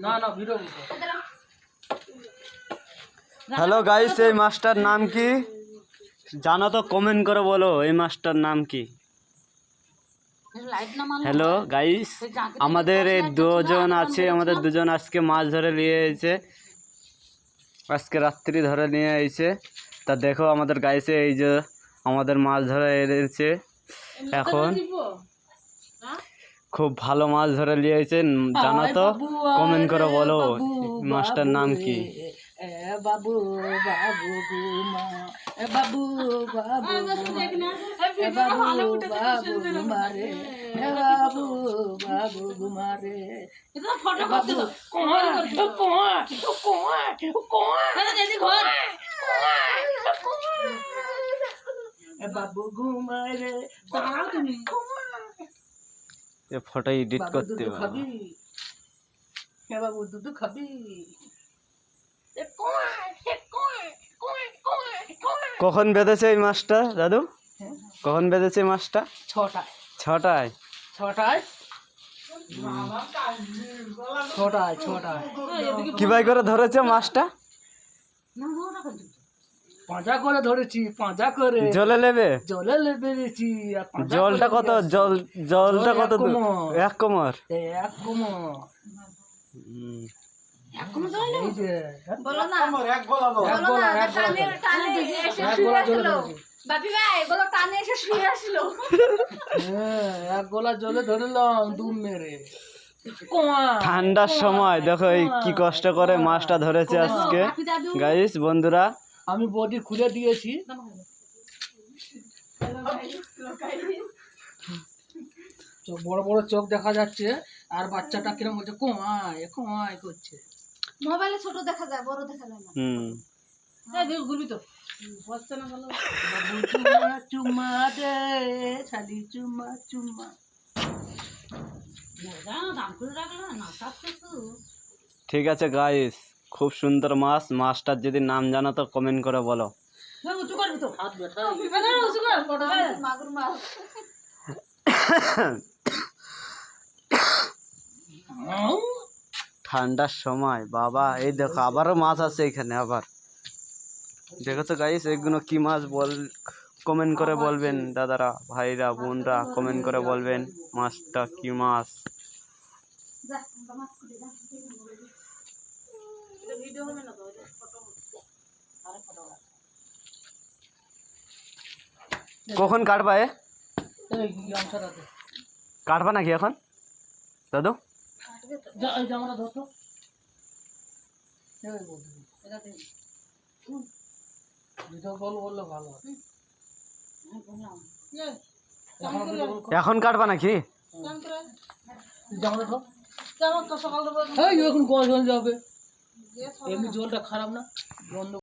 না না video hello guys, এই মাছটার নাম কি জানো তো কমেন্ট করে বলো, এই মাছটার নাম কি? হ্যালো গাইস, আমাদের এই দুজন আছে, আমাদের দুজন আজকে মাছ ধরে নিয়ে এসেছে, আজকে রাত্রি ধরে নিয়ে এসেছে। তা দেখো আমাদের গাইসে এই যে আমাদের মাছ ধরে এনেছে, এখন খুব ভালো মাছ ধরে নিয়ে এসেছে। জানো তো কমেন্ট করে বলো মাছটার নাম কি? বাবু বাবু গুমা বাবু বাবু বাবু বাবু গুমারে বাবু বাবু গুমারে বাবু ঘুমারে এ ফটো এডিট করতে খাবি বাবু দুধ খাবি। কখন বেঁধেছে এই মাছটা দাদু? কখন বেঁধেছে এই মাছটা? 6টায়। 6টায়? 6টায় কিভাবে করে ধরেছে মাছটা? পাঁজা করে ধরেছি, পাঁজা করে জলে নেবে, জলে বেরিয়েছি। জলটা কত? জলটা কত দূর? 1 কোমর। 1 কোমর। এই যে বলো না, এক গোলা জলে বাপি ভাই এগুলো টানে এসে শুয়ে আসলো। এক গোলা জলে ধরলাম ডুব মেরে। ঠান্ডার সময় দেখো এই কি কষ্ট করে মাছটা ধরেছে আজকে গাইস বন্ধুরা। আমি বডি খুলে দিয়েছি। বড় বড় চোখ দেখা যাচ্ছে, আর বাচ্চাটা কিরকম বলছে কোয়ায় কোয়ায় করছে। মোবাইলে ছোট দেখা যায়, বড় দেখা যায় না। ঘুরবি তো চুমা চুমা দে শালি চুমা চুমা। ঠিক আছে গাইস, খুব সুন্দর মাছ। মাছটার যদি নাম জানো তো কমেন্ট করে বলো। মাগুর মাছ। ঠান্ডার সময় বাবা, এই দেখো আবারও মাছ আছে এখানে। আবার দেখেছো গাইস, এইগুলো কি মাছ বল, কমেন্ট করে বলবেন দাদারা, ভাইরা, বোনরা, কমেন্ট করে বলবেন মাছটা কি মাছ। কখন কাটবা? কাটবা নাকি এখন দাদু? এখন কাটবা নাকি? এখন গজ হয়ে যাবে, এমনি জলটা খারাপ না, বন্ধ।